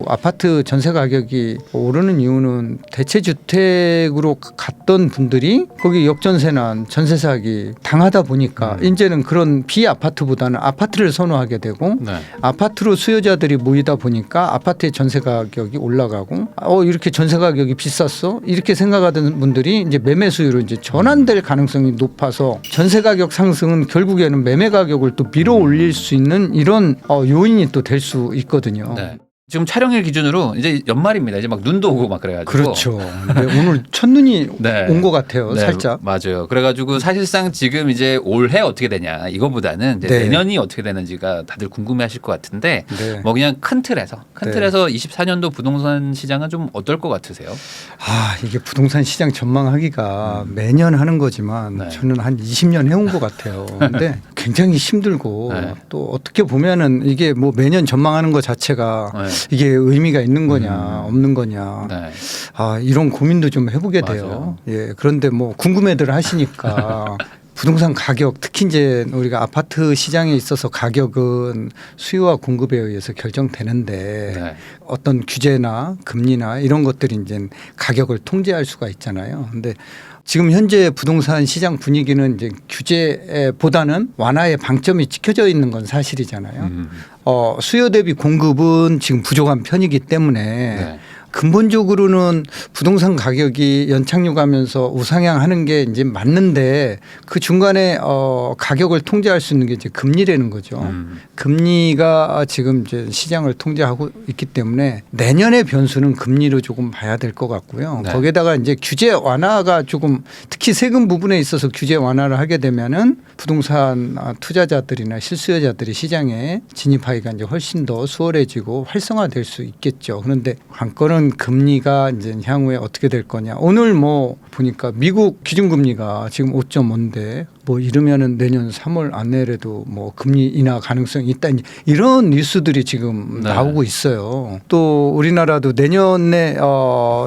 아파트 전세 가격이 오르는 이유는 대체주택으로 갔던 분들이 거기 역전세나 전세 사기 당하다 보니까 이제는 그런 비아파트보다는 아파트를 선호하게 되고 네. 아파트로 수요자들이 모이다 보니까 아파트의 전세 가격이 올라가고 이렇게 전세 가격이 비쌌어? 이렇게 생각하던 분들이 이제 매매 수요로 이제 전환될 가능성이 높아서 전세 가격 상승은 결국에는 매매 가격을 또 밀어 올릴 수 있는 이런 요인이 또 될 수 있거든요. 네. 지금 촬영일 기준으로 이제 연말입니다. 이제 막 눈도 오고 막 그래가지고. 그렇죠. 네, 오늘 첫눈이 네. 온 것 같아요. 네, 살짝. 맞아요. 그래가지고 사실상 지금 이제 올해 어떻게 되냐 이거보다는 이제 네. 내년이 어떻게 되는지가 다들 궁금해하실 것 같은데 네. 뭐 그냥 큰 틀에서 24년도 부동산 시장은 좀 어떨 것 같으세요? 이게 부동산 시장 전망하기가 매년 하는 거지만 네. 저는 한 20년 해온 것 같아요. 근데 굉장히 힘들고 네. 또 어떻게 보면은 이게 뭐 매년 전망하는 것 자체가 네. 이게 의미가 있는 거냐 없는 거냐 네. 이런 고민도 좀 해보게 돼요. 맞아요. 예, 그런데 뭐 궁금해들 하시니까 부동산 가격 특히 이제 우리가 아파트 시장에 있어서 가격은 수요와 공급에 의해서 결정되는데 네. 어떤 규제나 금리나 이런 것들이 이제 가격을 통제할 수가 있잖아요. 근데 지금 현재 부동산 시장 분위기는 이제 규제보다는 완화의 방점이 찍혀져 있는 건 사실이잖아요. 수요 대비 공급은 지금 부족한 편이기 때문에 네. 근본적으로는 부동산 가격이 연착륙하면서 우상향하는 게 이제 맞는데 그 중간에 가격을 통제할 수 있는 게 이제 금리라는 거죠. 금리가 지금 이제 시장을 통제하고 있기 때문에 내년의 변수는 금리로 조금 봐야 될 것 같고요. 네. 거기에다가 이제 규제 완화가 조금 특히 세금 부분에 있어서 규제 완화를 하게 되면은 부동산 투자자들이나 실수요자들이 시장에 진입하기가 이제 훨씬 더 수월해지고 활성화될 수 있겠죠. 그런데 관건은 금리가 이제 향후에 어떻게 될 거냐. 오늘 뭐 보니까 미국 기준금리가 지금 5.5인데 뭐 이러면은 내년 3월 안내라도 뭐 금리 인하 가능성이 있다. 이런 뉴스들이 지금 네. 나오고 있어요. 또 우리나라도 내년에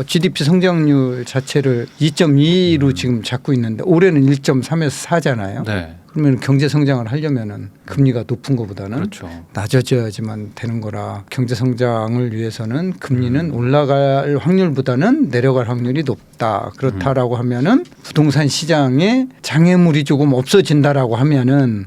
GDP 성장률 자체를 2.2로 지금 잡고 있는데 올해는 1.3에서 4잖아요. 네. 그러면 경제 성장을 하려면은 금리가 높은 것보다는 그렇죠. 낮아져야지만 되는 거라 경제 성장을 위해서는 금리는 올라갈 확률보다는 내려갈 확률이 높다. 그렇다라고 하면은 부동산 시장에 장애물이 조금 없어진다라고 하면은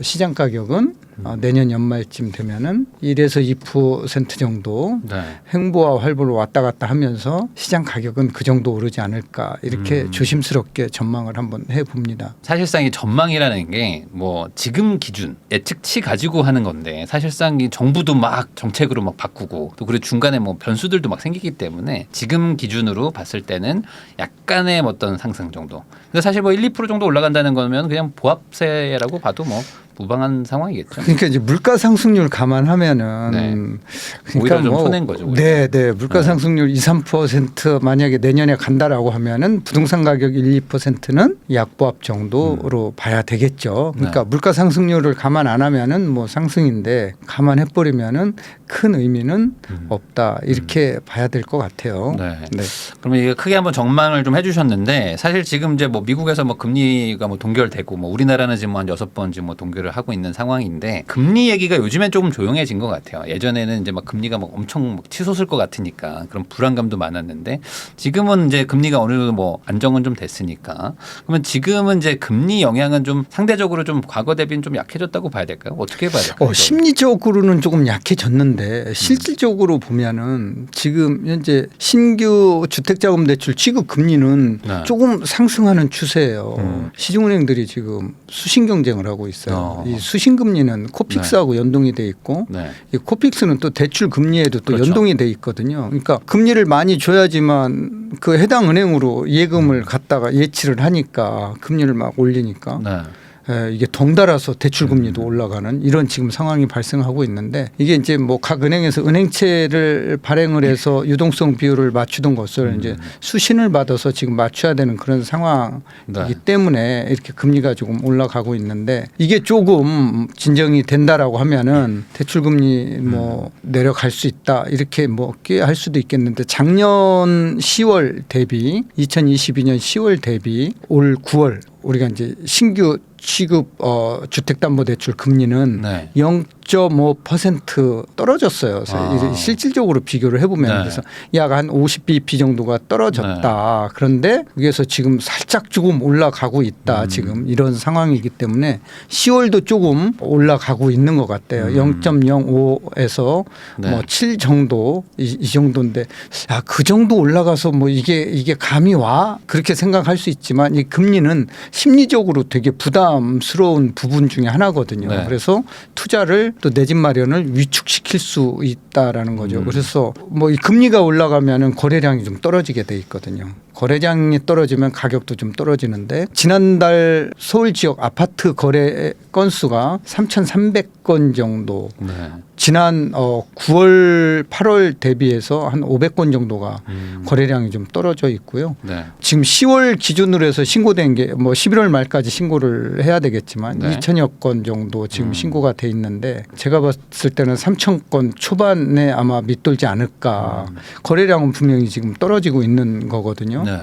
시장 가격은 내년 연말쯤 되면은 1에서 2% 정도 네. 횡보와 활보를 왔다 갔다 하면서 시장 가격은 그 정도 오르지 않을까 이렇게 조심스럽게 전망을 한번 해봅니다. 사실상 이 전망이라는 게 뭐 지금 기준 예측치 가지고 하는 건데 사실상 이 정부도 막 정책으로 막 바꾸고 또 그리고 중간에 뭐 변수들도 막 생기기 때문에 지금 기준으로 봤을 때는 약간의 어떤 상승 정도. 근데 사실 뭐 1, 2% 정도 올라간다는 거면 그냥 보합세라고 봐도 뭐 무방한 상황이겠죠. 그러니까 이제 물가 상승률 감안하면은 네. 그러니까 오히려 좀 손해인 거죠. 네, 물가 네. 상승률 2, 3% 만약에 내년에 간다라고 하면은 부동산 가격 1, 2%는 약보합 정도로 봐야 되겠죠. 그러니까 네. 물가 상승률을 감안 안 하면은 뭐 상승인데 감안해 버리면은 큰 의미는 없다 이렇게 봐야 될 것 같아요. 네. 네. 그러면 이게 크게 한번 전망을 좀 해주셨는데 사실 지금 이제 뭐 미국에서 뭐 금리가 뭐 동결되고 뭐 우리나라는 지금 한 6번 지금 뭐 동결을 하고 있는 상황인데 금리 얘기가 요즘엔 조금 조용해진 것 같아요. 예전에는 이제 막 금리가 막 엄청 막 치솟을 것 같으니까 그런 불안감도 많았는데 지금은 이제 금리가 어느 정도 뭐 안정은 좀 됐으니까 그러면 지금은 이제 금리 영향은 좀 상대적으로 좀 과거 대비는 좀 약해졌다고 봐야 될까요? 어떻게 봐야 될까요? 심리적으로는 조금 약해졌는데 실질적으로 보면은 지금 현재 신규 주택자금 대출 취급 금리는 네. 조금 상승하는 추세예요. 시중은행들이 지금 수신 경쟁을 하고 있어요. 이 수신 금리는 코픽스하고 연동이 돼 있고 네. 이 코픽스는 또 대출 금리에도 또 그렇죠. 연동이 돼 있거든요. 그러니까 금리를 많이 줘야지만 그 해당 은행으로 예금을 갖다가 예치를 하니까 금리를 막 올리니까. 네. 이게 덩달아서 대출 금리도 올라가는 이런 지금 상황이 발생하고 있는데 이게 이제 뭐 각 은행에서 은행채를 발행을 해서 유동성 비율을 맞추던 것을 이제 수신을 받아서 지금 맞춰야 되는 그런 상황이기 네. 때문에 이렇게 금리가 조금 올라가고 있는데 이게 조금 진정이 된다라고 하면은 대출 금리 뭐 내려갈 수 있다 이렇게 뭐 꽤 할 수도 있겠는데 작년 10월 대비 2022년 10월 대비 올 9월 우리가 이제 신규 취급 주택담보대출 금리는 네. 6.5% 떨어졌어요. 실질적으로 비교를 해보면 네. 그래서 약 한 50bp 정도가 떨어졌다. 그런데 여기서 지금 살짝 조금 올라가고 있다. 지금 이런 상황이기 때문에 10월도 조금 올라가고 있는 것 같아요. 0.05에서 네. 뭐 7 정도 이 정도인데 야, 그 정도 올라가서 뭐 이게 감이 와? 그렇게 생각할 수 있지만 이 금리는 심리적으로 되게 부담스러운 부분 중에 하나거든요. 네. 그래서 투자를 또 내 집 마련을 위축시킬 수 있다라는 거죠. 그래서 뭐 이 금리가 올라가면은 거래량이 좀 떨어지게 돼 있거든요. 거래량이 떨어지면 가격도 좀 떨어지는데 지난달 서울 지역 아파트 거래 건수가 3,300건 정도 네. 지난 9월 8월 대비해서 한 500건 정도가 거래량이 좀 떨어져 있고요. 네. 지금 10월 기준으로 해서 신고된 게 뭐 11월 말까지 신고를 해야 되겠지만 네. 2천여 건 정도 지금 신고가 돼 있는데 제가 봤을 때는 3천 건 초반에 아마 밑돌지 않을까. 거래량은 분명히 지금 떨어지고 있는 거거든요. 네.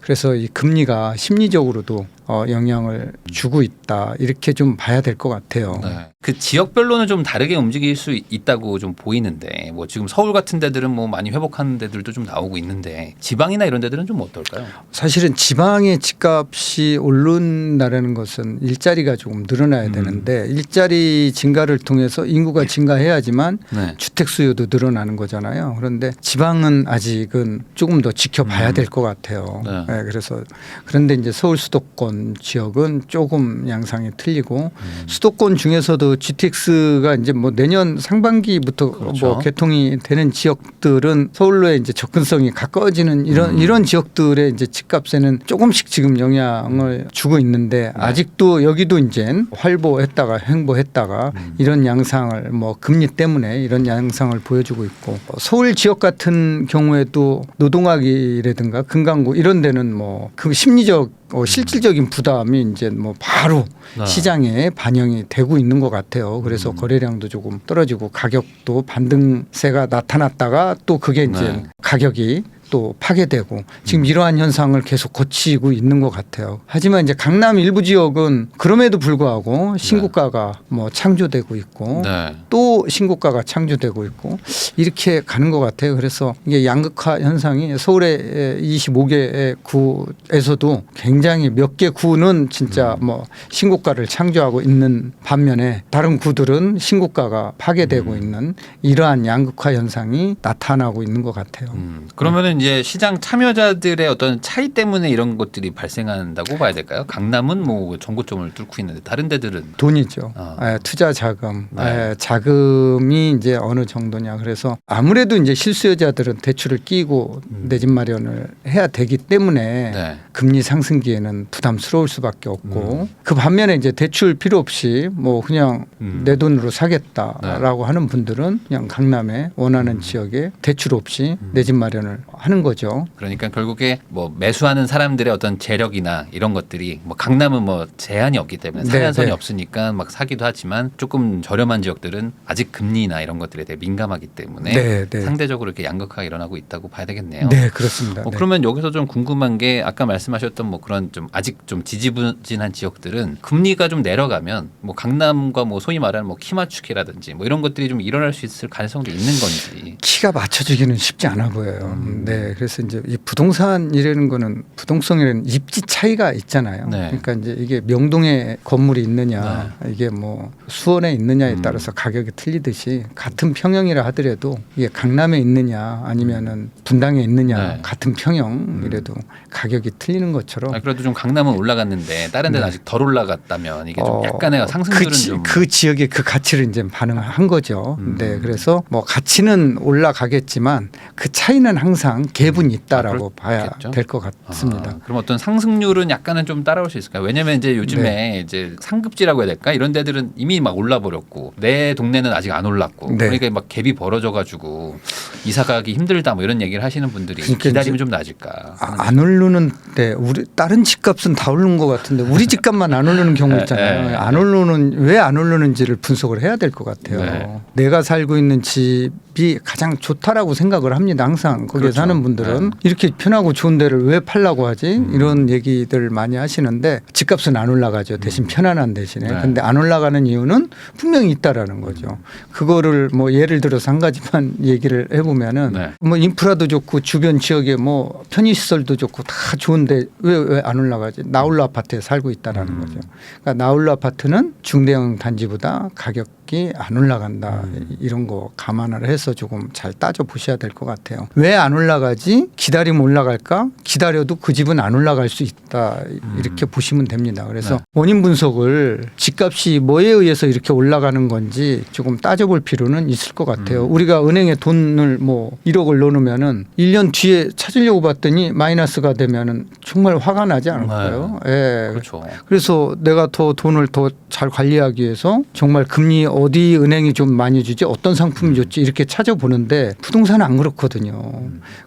그래서 이 금리가 심리적으로도 영향을 주고 있다. 이렇게 좀 봐야 될 것 같아요. 네. 그 지역별로는 좀 다르게 움직일 수 있다고 좀 보이는데 뭐 지금 서울 같은 데들은 뭐 많이 회복하는 데들도 좀 나오고 있는데 지방이나 이런 데들은 좀 어떨까요? 사실은 지방의 집값이 오른다라는 것은 일자리가 조금 늘어나야 되는데 일자리 증가를 통해서 인구가 증가해야지만 네. 주택 수요도 늘어나는 거잖아요. 그런데 지방은 아직은 조금 더 지켜봐야 될 것 같아요. 네. 네, 그래서 그런데 이제 서울 수도권 지역은 조금 양상이 틀리고 수도권 중에서도 GTX가 이제 뭐 내년 상반기부터 그렇죠. 뭐 개통이 되는 지역들은 서울로의 이제 접근성이 가까워지는 이런 지역들의 이제 집값에는 조금씩 지금 영향을 주고 있는데 아직도 여기도 이제 활보했다가 횡보했다가 이런 양상을 뭐 금리 때문에 이런 양상을 보여주고 있고 서울 지역 같은 경우에도 노동하기라든가 금강구 이런 데는 뭐 그 심리적 실질적인 부담이 이제 뭐 바로 네. 시장에 반영이 되고 있는 것 같아요. 그래서 거래량도 조금 떨어지고 가격도 반등세가 나타났다가 또 그게 이제 네. 가격이 또 파괴되고 지금 이러한 현상을 계속 거치고 있는 것 같아요. 하지만 이제 강남 일부 지역은 그럼에도 불구하고 신고가가 뭐 창조되고 있고 네. 또 신고가가 창조되고 있고 이렇게 가는 것 같아요. 그래서 이게 양극화 현상이 서울의 25개 구에서도 굉장히 몇 개 구는 진짜 뭐 신고가를 창조하고 있는 반면에 다른 구들은 신고가가 파괴되고 있는 이러한 양극화 현상이 나타나고 있는 것 같아요. 그러면은 이제 시장 참여자들의 어떤 차이 때문에 이런 것들이 발생한다고 봐야 될까요? 강남은 뭐 전고점을 뚫고 있는데 다른 데들은 돈이죠. 아. 투자 자금, 네. 자금이 이제 어느 정도냐. 그래서 아무래도 이제 실수요자들은 대출을 끼고 내 집 마련을 해야 되기 때문에 네. 금리 상승기에는 부담스러울 수밖에 없고 그 반면에 이제 대출 필요 없이 뭐 그냥 내 돈으로 사겠다라고 하는 분들은 그냥 강남에 원하는 지역에 대출 없이 내 집 마련을 하는 거죠. 그러니까 결국에 뭐 매수하는 사람들의 어떤 재력이나 이런 것들이 뭐 강남은 뭐 제한이 없기 때문에 네, 상한선이 네. 없으니까 막 사기도 하지만 조금 저렴한 지역들은 아직 금리나 이런 것들에 대해 민감하기 때문에 네, 네. 상대적으로 이렇게 양극화가 일어나고 있다고 봐야 되겠네요. 네, 그렇습니다. 네. 그러면 여기서 좀 궁금한 게 아까 말씀하셨던 뭐 그런 좀 아직 좀 지지부진한 지역들은 금리가 좀 내려가면 뭐 강남과 뭐 소위 말하는 뭐 키 맞추기라든지 뭐 이런 것들이 좀 일어날 수 있을 가능성도 있는 건지. 키가 맞춰주기는 쉽지 않아 보여요. 네, 그래서 이제 이 부동산이라는 거는 부동성이라는 입지 차이가 있잖아요. 네. 그러니까 이제 이게 명동에 건물이 있느냐, 이게 뭐 수원에 있느냐에 따라서 가격이 틀리듯이 같은 평형이라 하더라도 이게 강남에 있느냐 아니면은 분당에 있느냐 네. 같은 평형이라도 가격이 틀리는 것처럼. 그래도 좀 강남은 올라갔는데 다른 데는 아직 덜 올라갔다면 이게 좀 약간의 상승률은 좀 그 지역의 그 가치를 이제 반영한 거죠. 네, 그래서 뭐 가치는 올라가겠지만 그 차이는 항상 갭은 있다라고 봐야 그렇겠죠. 될 것 같습니다. 그럼 어떤 상승률은 약간은 좀 따라올 수 있을까요? 왜냐하면 이제 요즘에 이제 상급지라고 해야 될까 이런 데들은 이미 막 올라버렸고 내 동네는 아직 안 올랐고 네. 그러니까 막 갭이 벌어져가지고 이사 가기 힘들다 뭐 이런 얘기를 하시는 분들이 그러니까 기다리면 좀 낮을까? 안 오르는데 우리 다른 집값은 다 오르는 것 같은데 우리 집값만 안 오르는 경우 있잖아요. 안 오르는 왜 안 오르는지를 분석을 해야 될 것 같아요. 네. 내가 살고 있는 집 집이 가장 좋다라고 생각을 합니다. 항상 거기에 그렇죠. 사는 분들은 네. 이렇게 편하고 좋은 데를 왜 팔라고 하지? 이런 얘기들 많이 하시는데 집값은 안 올라가죠. 대신 편안한 대신에. 네. 근데 안 올라가는 이유는 분명히 있다라는 거죠. 그거를 뭐 예를 들어서 한 가지만 얘기를 해보면은 네. 뭐 인프라도 좋고 주변 지역에 뭐 편의시설도 좋고 다 좋은데 왜 안 올라가지? 나홀로 아파트에 살고 있다라는 거죠. 그러니까 나홀로 아파트는 중대형 단지보다 가격이 안 올라간다. 이런 거 감안을 해서 조금 잘 따져 보셔야 될 것 같아요. 왜 안 올라가지? 기다리면 올라갈까? 기다려도 그 집은 안 올라갈 수 있다. 이렇게 보시면 됩니다. 그래서 네. 원인 분석을 집값이 뭐에 의해서 이렇게 올라가는 건지 조금 따져볼 필요는 있을 것 같아요. 우리가 은행에 돈을 뭐 1억을 넣으면은 1년 뒤에 찾으려고 봤더니 마이너스가 되면은 정말 화가 나지 않을까요? 예. 그렇죠. 그래서 내가 더 돈을 더 잘 관리하기 위해서 정말 금리 어디 은행이 좀 많이 주지 어떤 상품이 좋지 이렇게 찾아보는데 부동산은 안 그렇거든요.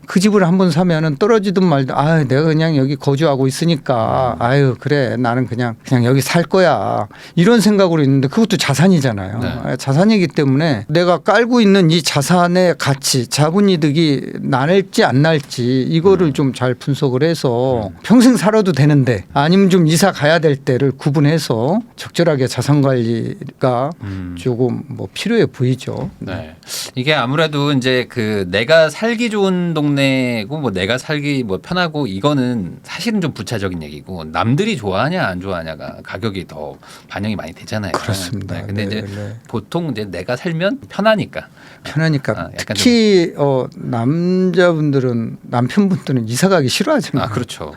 그 집을 한번 사면은 떨어지든 말든 아 내가 그냥 여기 거주하고 있으니까 아유 그래 나는 그냥 여기 살 거야 이런 생각으로 있는데 그것도 자산이잖아요. 네. 자산이기 때문에 내가 깔고 있는 이 자산의 가치 자본이득이 날지 안 날지 이거를 좀 잘 분석을 해서 평생 살아도 되는데 아니면 좀 이사 가야 될 때를 구분해서 적절하게 자산 관리가 조금 뭐 필요해 보이죠. 네. 이게 아무래도 이제 그 내가 살기 좋은 동네고 뭐 내가 살기 뭐 편하고 이거는 사실은 좀 부차적인 얘기고 남들이 좋아하냐 안 좋아하냐가 가격이 더 반영이 많이 되잖아요. 그렇습니다. 네. 근데 네, 이제 네. 보통 이제 내가 살면 편하니까. 편하니까 약간 특히 남자분들은 남편분들은 이사 가기 싫어하잖아요. 아 그렇죠.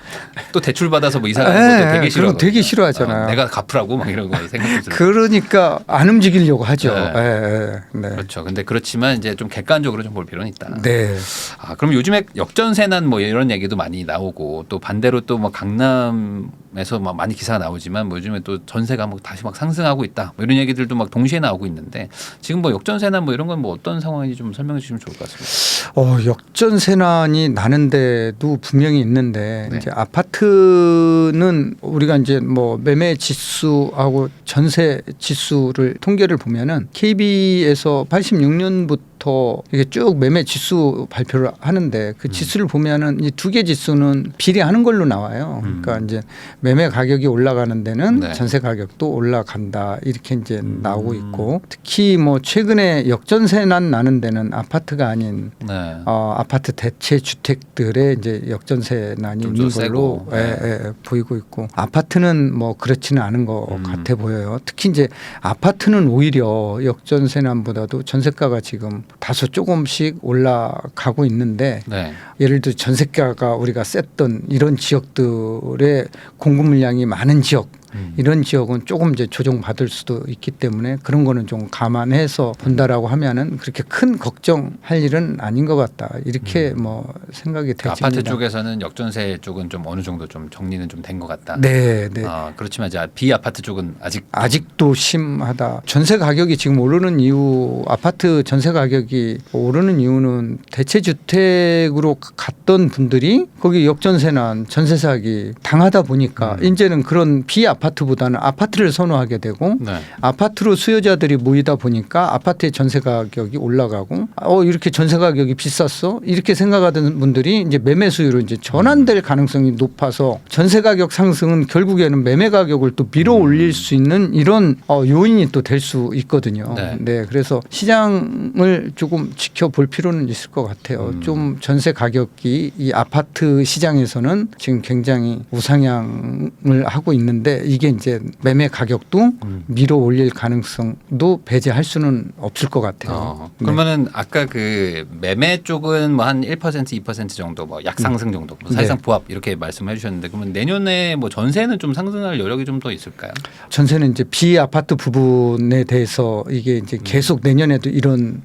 또 대출 받아서 뭐 이사 가는 네, 것도 되게 싫어. 그럼 되게 싫어하잖아요. 내가 갚으라고 막 이런 거 생각도 들어요. 그러니까 안 움직이려고 하죠. 네. 네. 그렇죠. 근데 그렇지만 이제 좀 객관적으로 좀 볼 필요는 있다. 네. 아, 그럼 요즘에 역전세난 뭐 이런 얘기도 많이 나오고 또 반대로 또 뭐 강남에서 막 많이 기사가 나오지만 뭐 요즘에 또 전세가 뭐 다시 막 상승하고 있다. 뭐 이런 얘기들도 막 동시에 나오고 있는데 지금 뭐 역전세난 뭐 이런 건 뭐 어떤 상황인지 좀 설명해 주시면 좋을 것 같습니다. 역전세난이 나는데도 분명히 있는데 네. 이제 아파트는 우리가 이제 뭐 매매 지수하고 전세 지수를 통계를 보면은 KB에서 86년부터 이게 쭉 매매 지수 발표를 하는데 그 지수를 보면은 이 두 개 지수는 비례하는 걸로 나와요. 그러니까 이제 매매 가격이 올라가는 데는 네. 전세 가격도 올라간다 이렇게 이제 나오고 있고 특히 뭐 최근에 역전세난 나는 데는 아파트가 아닌 네. 아파트 대체 주택들의 이제 역전세난이 좀 있는 더 걸로 세고. 보이고 있고 아파트는 뭐 그렇지는 않은 것 같아 보여요. 특히 이제 아파트는 오히려 역전세난보다도 전세가가 지금 다소 조금씩 올라가고 있는데 네. 예를 들어 전세가가 우리가 셌던 이런 지역들의 공급 물량이 많은 지역 이런 지역은 조금 이제 조정받을 수도 있기 때문에 그런 거는 좀 감안해서 본다라고 하면은 그렇게 큰 걱정할 일은 아닌 것 같다. 이렇게 뭐 생각이 그 되집니다. 아파트 쪽에서는 역전세 쪽은 좀 어느 정도 좀 정리는 좀 된 것 같다. 네. 그렇지만 이제 비아파트 쪽은 아직도 심하다. 전세 가격이 지금 오르는 이유, 아파트 전세 가격이 오르는 이유는 대체 주택으로 갔던 분들이 거기 역전세난 전세 사기 당하다 보니까 이제는 그런 비아파트보다는 아파트를 선호하게 되고 네. 아파트로 수요자들이 모이다 보니까 아파트의 전세 가격이 올라가고 이렇게 전세 가격이 비쌌어 이렇게 생각하던 분들이 이제 매매 수요로 이제 전환될 가능성이 높아서 전세 가격 상승은 결국에는 매매 가격을 또 밀어 올릴 수 있는 이런 요인이 또 될 수 있거든요. 네. 그래서 시장을 조금 지켜볼 필요는 있을 것 같아요. 좀 전세 가격이 이 아파트 시장에서는 지금 굉장히 우상향을 하고 있는데 이게 이제 매매 가격도 밀어 올릴 가능성도 배제할 수는 없을 것 같아요. 그러면은 아까 그 매매 쪽은 뭐 한 1% 2% 정도 뭐 약상승 정도 뭐 사실상 네. 보합 이렇게 말씀해 주셨는데 그러면 내년에 뭐 전세는 좀 상승할 여력이 좀 더 있을까요? 전세는 이제 비아파트 부분에 대해서 이게 이제 계속 내년에도 이런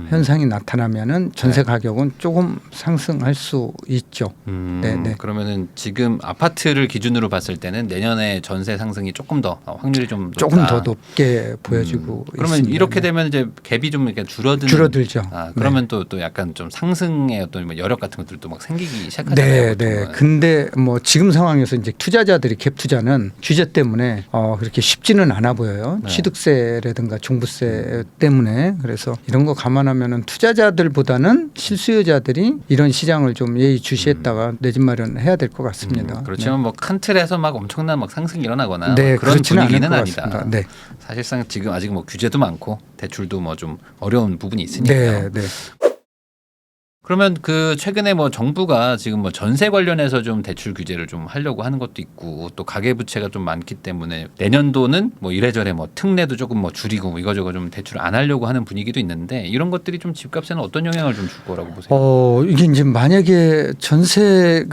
현상이 나타나면은 전세 가격은 조금 상승할 수 있죠. 네. 그러면은 지금 아파트를 기준으로 봤을 때는 내년에 전세 전세 상승이 조금 더 확률이 좀 높다. 조금 더 높게 보여지고 그러면 있습니다. 이렇게 네. 되면 이제 갭이 좀 이렇게 줄어들죠. 그러면 또 약간 좀 상승의 어떤 뭐 여력 같은 것들도 막 생기기 시작하잖아요. 네, 네. 보통은. 근데 뭐 지금 상황에서 이제 투자자들이 갭 투자는 규제 때문에 그렇게 쉽지는 않아 보여요. 네. 취득세라든가 종부세 때문에. 그래서 이런 거 감안하면은 투자자들보다는 실수요자들이 이런 시장을 좀 예의주시했다가 내 집 마련해야 될 것 같습니다. 그렇지만 뭐 큰 틀에서 막 엄청난 막 상승이 일어나거나 네, 뭐 그런 그렇지는 않을 분위기는 것 아니다. 같습니다. 네. 사실상 지금 아직 뭐 규제도 많고 대출도 뭐 좀 어려운 부분이 있으니까요. 네, 네. 그러면 그 최근에 뭐 정부가 지금 뭐 전세 관련해서 좀 대출 규제를 좀 하려고 하는 것도 있고 또 가계 부채가 좀 많기 때문에 내년도는 뭐 이래저래 뭐 특례도 조금 뭐 줄이고 뭐 이거저거 좀 대출 안 하려고 하는 분위기도 있는데 이런 것들이 좀 집값에는 어떤 영향을 좀 줄 거라고 보세요? 이게 이제 만약에 전세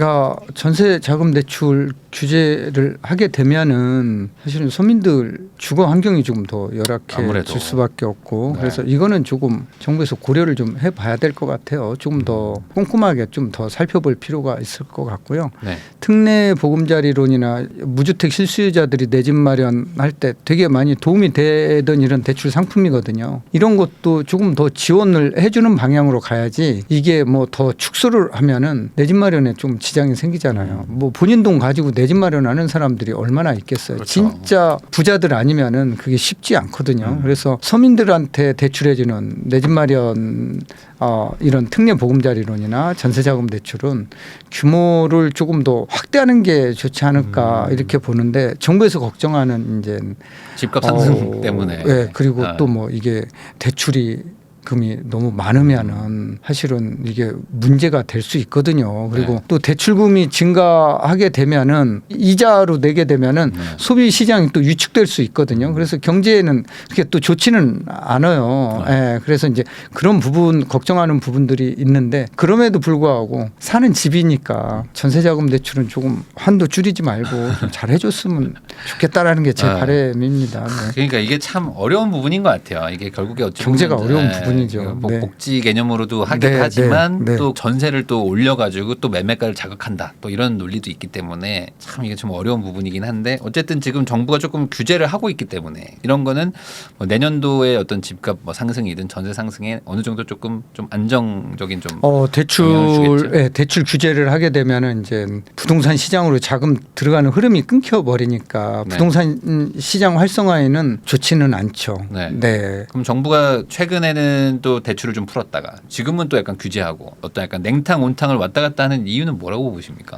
자금 대출 규제를 하게 되면은 사실은 서민들 주거 환경이 조금 더 아무래도. 열악해질 수밖에 없고 네. 그래서 이거는 조금 정부에서 고려를 좀 해봐야 될 것 같아요. 조금 더 꼼꼼하게 좀 더 살펴볼 필요가 있을 것 같고요. 네. 특례 보금자리론이나 무주택 실수요자들이 내 집 마련할 때 되게 많이 도움이 되던 이런 대출 상품이거든요. 이런 것도 조금 더 지원을 해주는 방향으로 가야지 이게 뭐 더 축소를 하면은 내 집 마련에 좀 지장이 생기잖아요. 뭐 본인 돈 가지고 내 집 마련하는 사람들이 얼마나 있겠어요. 그렇죠. 진짜 부자들 아니면은 그게 쉽지 않거든요. 그래서 서민들한테 대출해주는 내 집 마련 이런 특례 보금자리론이나 전세자금 대출은 규모를 조금 더 확대하는 게 좋지 않을까 이렇게 보는데 정부에서 걱정하는 이제 집값 상승 때문에. 네, 그리고 또 뭐 이게 금이 너무 많으면은 사실은 이게 문제가 될 수 있거든요. 그리고 네. 또 대출금이 증가하게 되면은 이자로 내게 되면은 소비 시장이 또 위축될 수 있거든요. 그래서 경제에는 그렇게 또 좋지는 않아요. 예, 그래서 이제 그런 부분 걱정하는 부분들이 있는데 그럼에도 불구하고 사는 집이니까 전세자금 대출은 조금 한도 줄이지 말고 좀 잘 해줬으면 좋겠다라는 게 제 바람입니다. 네. 그러니까 이게 참 어려운 부분인 것 같아요. 이게 결국에 어찌 보면 경제가 어려운 부분이죠. 뭐 네. 복지 개념으로도 하긴 네, 하지만 네, 네. 또 전세를 또 올려가지고 또 매매가를 자극한다. 또 이런 논리도 있기 때문에 참 이게 좀 어려운 부분이긴 한데 어쨌든 지금 정부가 조금 규제를 하고 있기 때문에 이런 거는 뭐 내년도에 어떤 집값 뭐 상승이든 전세 상승에 어느 정도 조금 좀 안정적인 좀 영향을 주겠죠. 대출 규제를 하게 되면은 이제 부동산 시장으로 자금 들어가는 흐름이 끊겨 버리니까 네. 부동산 시장 활성화에는 좋지는 않죠. 네. 네. 그럼 정부가 최근에는 또 대출을 좀 풀었다가 지금은 또 약간 규제하고 어떤 약간 냉탕 온탕을 왔다 갔다 하는 이유는 뭐라고 보십니까?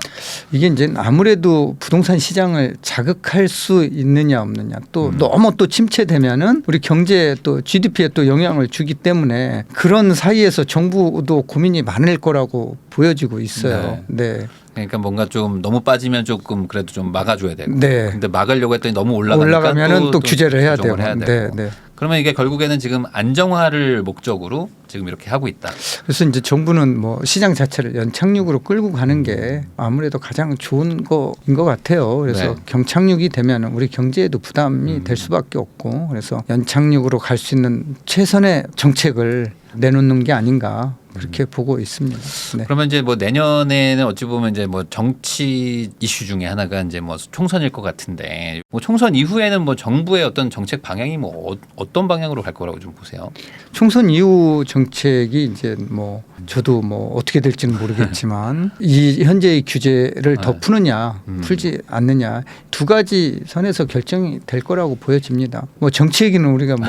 이게 이제 아무래도 부동산 시장을 자극할 수 있느냐 없느냐 또 너무 또 침체되면은 우리 경제에 또 GDP에 또 영향을 주기 때문에 그런 사이에서 정부도 고민이 많을 거라고 보여지고 있어요. 네. 그러니까 뭔가 좀 너무 빠지면 조금 그래도 좀 막아줘야 되고. 네. 근데 막으려고 했더니 너무 올라가니까 올라가면은 또 규제를 해야 되고. 조정을 네, 네. 그러면 이게 결국에는 지금 안정화를 목적으로 지금 이렇게 하고 있다. 그래서 이제 정부는 뭐 시장 자체를 연착륙으로 끌고 가는 게 아무래도 가장 좋은 거인 것 같아요. 그래서 네. 경착륙이 되면 우리 경제에도 부담이 될 수밖에 없고 그래서 연착륙으로 갈 수 있는 최선의 정책을 내놓는 게 아닌가 그렇게 보고 있습니다. 네. 그러면 이제 뭐 내년에는 어찌 보면 이제 뭐 정치 이슈 중에 하나가 이제 뭐 총선일 것 같은데 뭐 총선 이후에는 뭐 정부의 어떤 정책 방향이 뭐 어떤 방향으로 갈 거라고 좀 보세요? 총선 이후 정책이 이제 뭐 저도 뭐 어떻게 될지는 모르겠지만 이 현재의 규제를 더 푸느냐 풀지 않느냐 두 가지 선에서 결정이 될 거라고 보여집니다. 뭐 정치 얘기는 우리가 뭐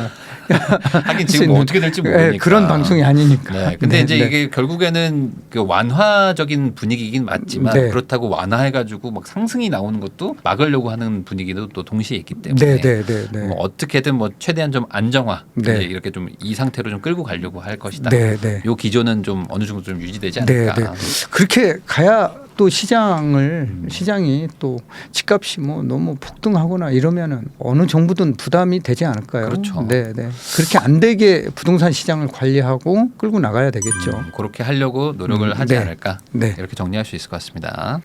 하긴 지금 뭐 어떻게 될지 모르니까. 네, 그런 방송이 아니니까. 네. 근데 네, 이제 네. 이게 결국에는 그 완화적인 분위기이긴 맞지만 네. 그렇다고 완화해가지고 막 상승이 나오는 것도 막으려고 하는 분위기도 또 동시에 있기 때문에 네. 뭐 어떻게든 뭐 최대한 좀 안정화 네. 이제 이렇게 좀 이 상태로 좀 끌고 가려고 할 것이다. 네. 요 기조는 좀 어느 정도 좀 유지되지 네, 않을까. 네. 그렇게 가야 또 시장이 또 집값이 뭐 너무 폭등하거나 이러면은 어느 정부든 부담이 되지 않을까요? 그렇죠. 네. 그렇게 안 되게 부동산 시장을 관리하고 끌고 나가야 되겠죠. 그렇게 하려고 노력을 하지 네. 않을까. 네. 이렇게 정리할 수 있을 것 같습니다.